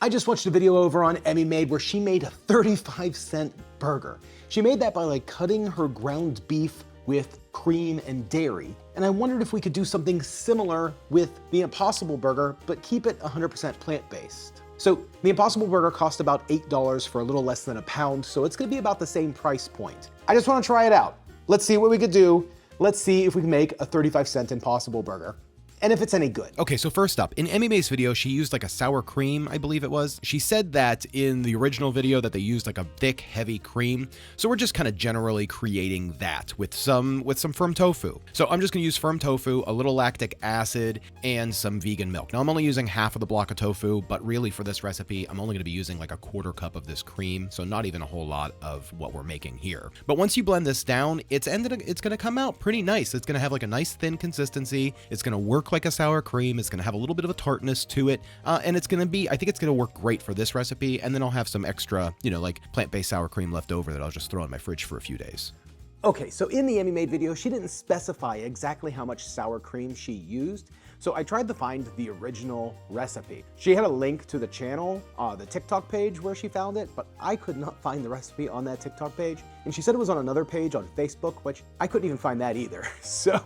I just watched a video over on Emmy Made where she made a 35-cent burger. She made that by like cutting her ground beef with cream and dairy. And I wondered if we could do something similar with the Impossible Burger, but keep it 100% plant-based. So the Impossible Burger cost about $8 for a little less than a pound, so it's gonna be about the same price point. I just wanna try it out. Let's see what we could do. Let's see if we can make a 35-cent Impossible Burger, and if it's any good. Okay, so first up, in Emmy Mae's video, she used like a sour cream, I believe it was. She said that in the original video that they used like a thick, heavy cream. So we're just kind of generally creating that with some firm tofu. So I'm just gonna use firm tofu, a little lactic acid, and some vegan milk. Now I'm only using half of the block of tofu, but really for this recipe, I'm only gonna be using like a quarter cup of this cream. So not even a whole lot of what we're making here. But once you blend this down, it's gonna come out pretty nice. It's gonna have like a nice thin consistency. It's gonna work like a sour cream. It's gonna have a little bit of a tartness to it, and it's gonna be, I think it's gonna work great for this recipe, and then I'll have some extra, like plant-based sour cream left over that I'll just throw in my fridge for a few days. Okay, so in the Emmy Made video, she didn't specify exactly how much sour cream she used, so I tried to find the original recipe. She had a link to the channel, the TikTok page where she found it, but I could not find the recipe on that TikTok page. And she said it was on another page on Facebook, which I couldn't even find that either. So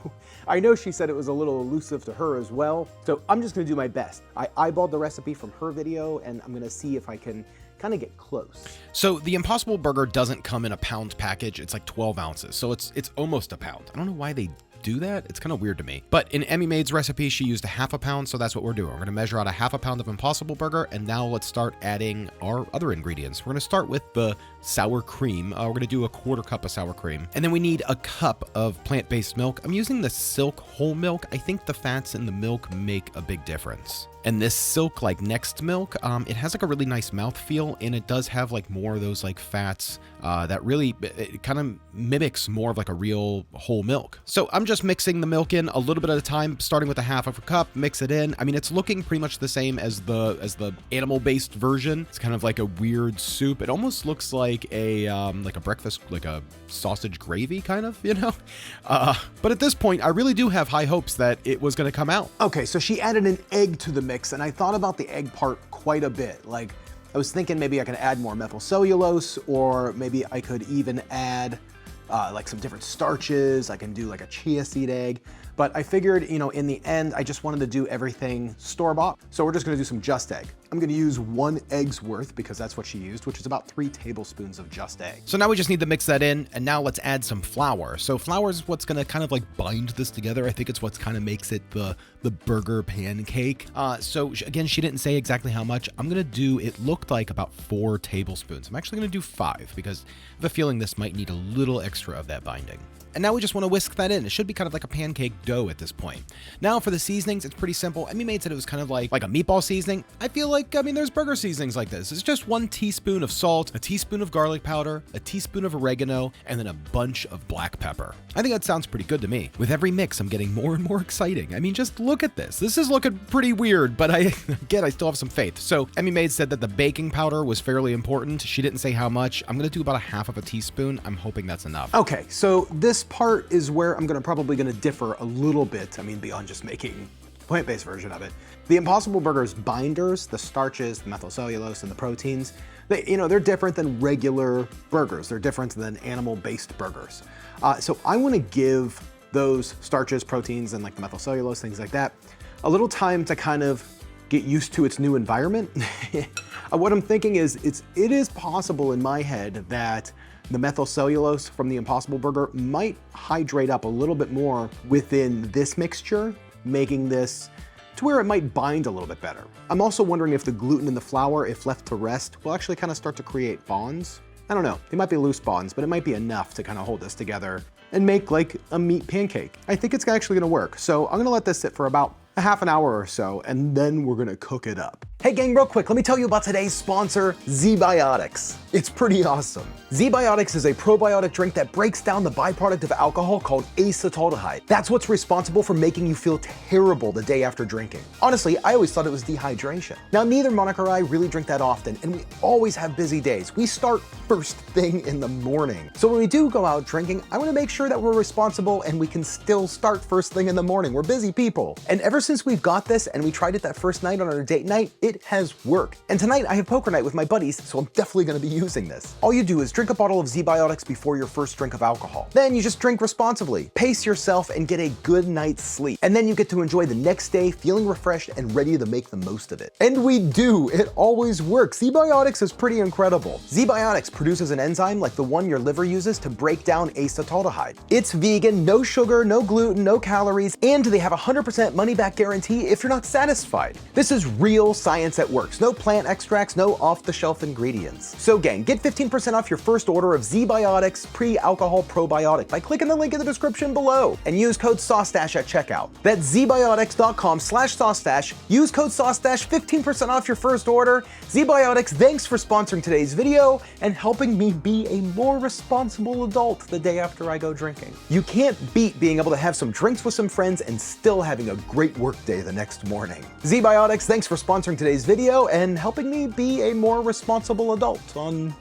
I know she said it was a little elusive to her as well. So I'm just gonna do my best. I eyeballed the recipe from her video, and I'm gonna see if I can kind of get close. So the Impossible Burger doesn't come in a pound package. It's like 12 ounces. So it's almost a pound. I don't know why they do that. It's kind of weird to me. But in Emmy Made's recipe, she used a half a pound. So that's what we're doing. We're going to measure out a half a pound of Impossible Burger. And now let's start adding our other ingredients. We're going to start with the sour cream. We're going to do a quarter cup of sour cream. And then we need a cup of plant-based milk. I'm using the Silk whole milk. I think the fats in the milk make a big difference. And this Silk like Next milk, it has like a really nice mouthfeel, and it does have like more of those like fats that really, it kind of mimics more of like a real whole milk. So I'm just mixing the milk in a little bit at a time, starting with a half of a cup, mix it in. I mean, it's looking pretty much the same as the animal-based version. It's kind of like a weird soup. It almost looks like a breakfast, like a sausage gravy kind of, but at this point, I really do have high hopes that it was going to come out. Okay, so she added an egg to the mix, and I thought about the egg part quite a bit. Like, I was thinking maybe I could add more methyl cellulose, or maybe I could even add like some different starches. I can do like a chia seed egg, but I figured, in the end, I just wanted to do everything store-bought. So we're just gonna do some Just Egg. I'm gonna use 1 egg's worth because that's what she used, which is about 3 tablespoons of Just Egg. So now we just need to mix that in, and now let's add some flour. So flour is what's gonna kind of like bind this together. I think it's what's kind of makes it the burger pancake. So again, she didn't say exactly how much. I'm gonna do, it looked like about 4 tablespoons. I'm actually gonna do 5 because I have a feeling this might need a little extra of that binding. And now we just want to whisk that in. It should be kind of like a pancake dough at this point. Now for the seasonings, it's pretty simple. Emmy Made said it was kind of like a meatball seasoning. I feel like, there's burger seasonings like this. It's just 1 teaspoon of salt, a teaspoon of garlic powder, a teaspoon of oregano, and then a bunch of black pepper. I think that sounds pretty good to me. With every mix, I'm getting more and more exciting. I mean, just look at this. This is looking pretty weird, but I still have some faith. So Emmy Made said that the baking powder was fairly important. She didn't say how much. I'm going to do about a half of a teaspoon. I'm hoping that's enough. Okay, so this part is where I'm probably gonna differ a little bit. Beyond just making a plant-based version of it. The Impossible Burger's binders, the starches, the methyl cellulose, and the proteins, they're different than regular burgers. They're different than animal-based burgers. So I wanna give those starches, proteins, and like the methyl cellulose, things like that, a little time to kind of get used to its new environment. What I'm thinking is, it is possible in my head that the methyl cellulose from the Impossible Burger might hydrate up a little bit more within this mixture, making this to where it might bind a little bit better. I'm also wondering if the gluten in the flour, if left to rest, will actually kind of start to create bonds. I don't know, they might be loose bonds, but it might be enough to kind of hold this together and make like a meat pancake. I think it's actually gonna work. So I'm gonna let this sit for about a half an hour or so, and then we're gonna cook it up. Hey gang, real quick, let me tell you about today's sponsor, ZBiotics. It's pretty awesome. ZBiotics is a probiotic drink that breaks down the byproduct of alcohol called acetaldehyde. That's what's responsible for making you feel terrible the day after drinking. Honestly, I always thought it was dehydration. Now, neither Monica or I really drink that often, and we always have busy days. We start first thing in the morning. So when we do go out drinking, I wanna make sure that we're responsible and we can still start first thing in the morning. We're busy people. And ever since we've got this and we tried it that first night on our date night, it has worked. And tonight I have poker night with my buddies, so I'm definitely gonna be using this. All you do is drink a bottle of ZBiotics before your first drink of alcohol. Then you just drink responsibly, pace yourself, and get a good night's sleep. And then you get to enjoy the next day feeling refreshed and ready to make the most of it. And we do, it always works. ZBiotics is pretty incredible. ZBiotics produces an enzyme like the one your liver uses to break down acetaldehyde. It's vegan, no sugar, no gluten, no calories, and they have a 100% money-back guarantee if you're not satisfied. This is real science that works. No plant extracts, no off-the-shelf ingredients. So gang, get 15% off your first order of ZBiotics pre-alcohol probiotic by clicking the link in the description below and use code SauceStache at checkout. That's zbiotics.com/SauceStache. Use code SauceStache, 15% off your first order. ZBiotics, thanks for sponsoring today's video and helping me be a more responsible adult the day after I go drinking. You can't beat being able to have some drinks with some friends and still having a great work day the next morning. ZBiotics, thanks for sponsoring today's video and helping me be a more responsible adult on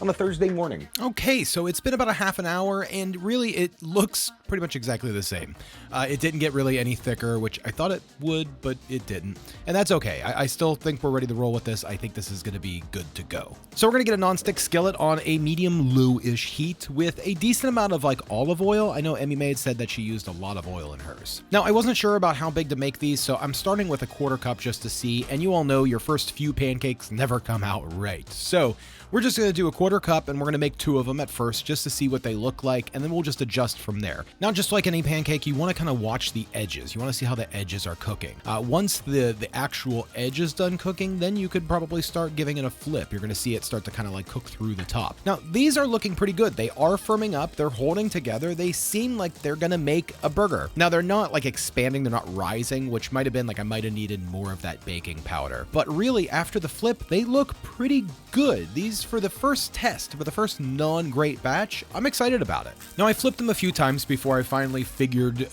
a Thursday morning. Okay, so it's been about a half an hour, and really it looks pretty much exactly the same. It didn't get really any thicker, which I thought it would, but it didn't. And that's okay. I still think we're ready to roll with this. I think this is going to be good to go. So we're going to get a nonstick skillet on a medium low-ish heat with a decent amount of like olive oil. I know Emmy Maid said that she used a lot of oil in hers. Now, I wasn't sure about how big to make these, so I'm starting with a 1/4 cup just to see, and you all know your first few pancakes never come out right. So we're just going to do a 1/4 cup, and we're going to make 2 of them at first just to see what they look like, and then we'll just adjust from there. Now, just like any pancake, you want to kind of watch the edges. You want to see how the edges are cooking. Once the actual edge is done cooking, then you could probably start giving it a flip. You're going to see it start to kind of like cook through the top. Now, these are looking pretty good. They are firming up. They're holding together. They seem like they're going to make a burger. Now, they're not like expanding. They're not rising, which might have been like I might have needed more of that baking powder. But really, after the flip, they look pretty good. These, for the first test, for the first non-great batch, I'm excited about it. Now, I flipped them a few times before I finally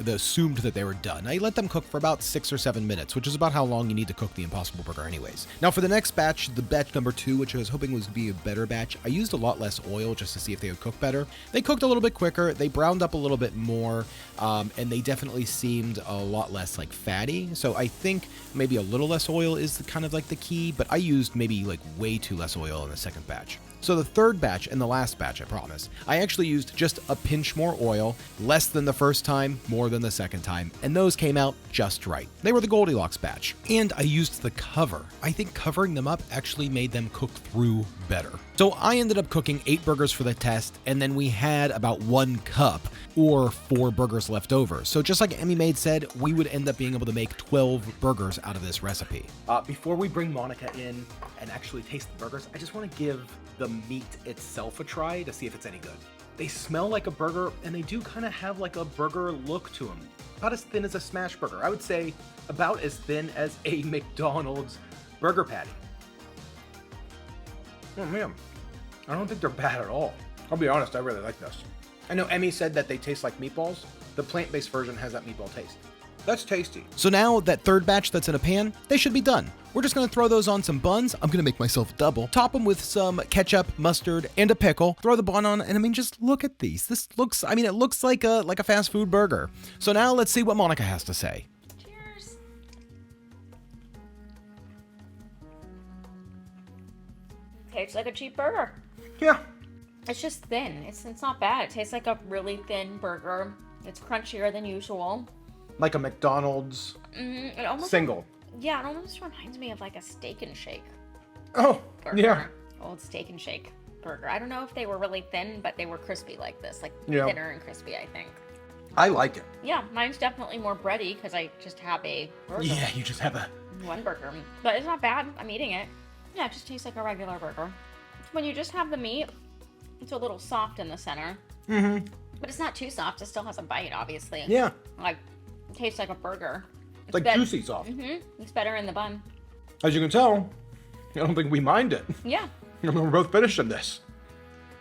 assumed that they were done. I let them cook for about 6 or 7 minutes, which is about how long you need to cook the Impossible Burger anyways. Now, for the next batch, the batch number 2, which I was hoping was to be a better batch, I used a lot less oil just to see if they would cook better. They cooked a little bit quicker, they browned up a little bit more, and they definitely seemed a lot less like fatty. So I think maybe a little less oil is kind of like the key, but I used maybe like way too less oil in the second batch. So the third batch and the last batch, I promise, I actually used just a pinch more oil, less than the first time, more than the second time, and those came out just right. They were the Goldilocks batch. And I used the cover. I think covering them up actually made them cook through better. So I ended up cooking 8 burgers for the test, and then we had about 1 cup or 4 burgers left over. So just like Emmy Maid said, we would end up being able to make 12 burgers out of this recipe. Before we bring Monica in and actually taste the burgers, I just want to give the meat itself a try to see if it's any good. They smell like a burger, and they do kind of have like a burger look to them. About as thin as a smash burger. I would say about as thin as a McDonald's burger patty. Oh man, I don't think they're bad at all. I'll be honest, I really like this. I know Emmy said that they taste like meatballs. The plant-based version has that meatball taste. That's tasty. So now that third batch that's in a pan, they should be done. We're just gonna throw those on some buns. I'm gonna make myself double. Top them with some ketchup, mustard, and a pickle. Throw the bun on, and I mean, just look at these. This looks, I mean, it looks like a fast food burger. So now let's see what Monica has to say. Cheers. Tastes like a cheap burger. Yeah. It's just thin. It's not bad. It tastes like a really thin burger. It's crunchier than usual. Like a McDonald's It almost single. Yeah, it almost reminds me of like a Steak and Shake Oh, burger. yeah. Old Steak and Shake burger. I don't know if they were really thin, but they were crispy like this. Like Yeah. thinner and crispy, I think. I like it. Yeah, mine's definitely more bready because I just have a burger. Yeah, you just have a... One burger. But it's not bad. I'm eating it. Yeah, it just tastes like a regular burger. When you just have the meat, it's a little soft in the center. Mm-hmm. But it's not too soft. It still has a bite, obviously. Yeah. Like, it tastes like a burger. It's Like juicy soft. It's better in the bun. As you can tell, I don't think we mind it. Yeah. We're both finishing this.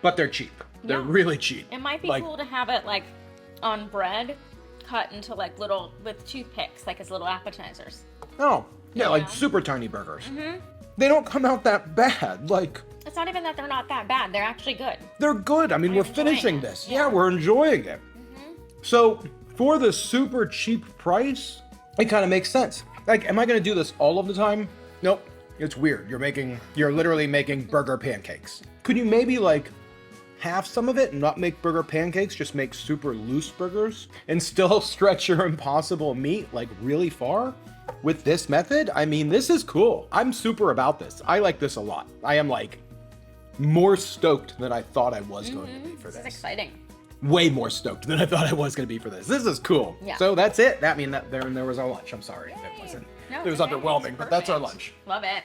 But they're cheap. They're Yeah. really cheap. It might be Like- cool to have it, like, on bread, cut into, like, little, with toothpicks, like as little appetizers. Oh, yeah, like Yeah. super tiny burgers. They don't come out that bad. Like, It's not even that they're not that bad. They're actually good. they're good. I mean, we're enjoying finishing it. this. Yeah. Yeah, we're enjoying it. So, for the super cheap price, it kind of makes sense. Like, am I gonna do this all of the time? Nope. It's weird. You're literally making burger pancakes. Could you maybe like half some of it and not make burger pancakes, just make super loose burgers and still stretch your impossible meat like really far with this method? I mean, this is cool. I'm super about this. I like this a lot. I am like more stoked than I thought I was going to be for this. This is exciting. Way more stoked than I thought I was going to be for this. This is cool. Yeah. So that's it. That mean that there was our lunch. I'm sorry. It wasn't. No, It was okay. underwhelming, It's but that's our perfect. lunch. Love it.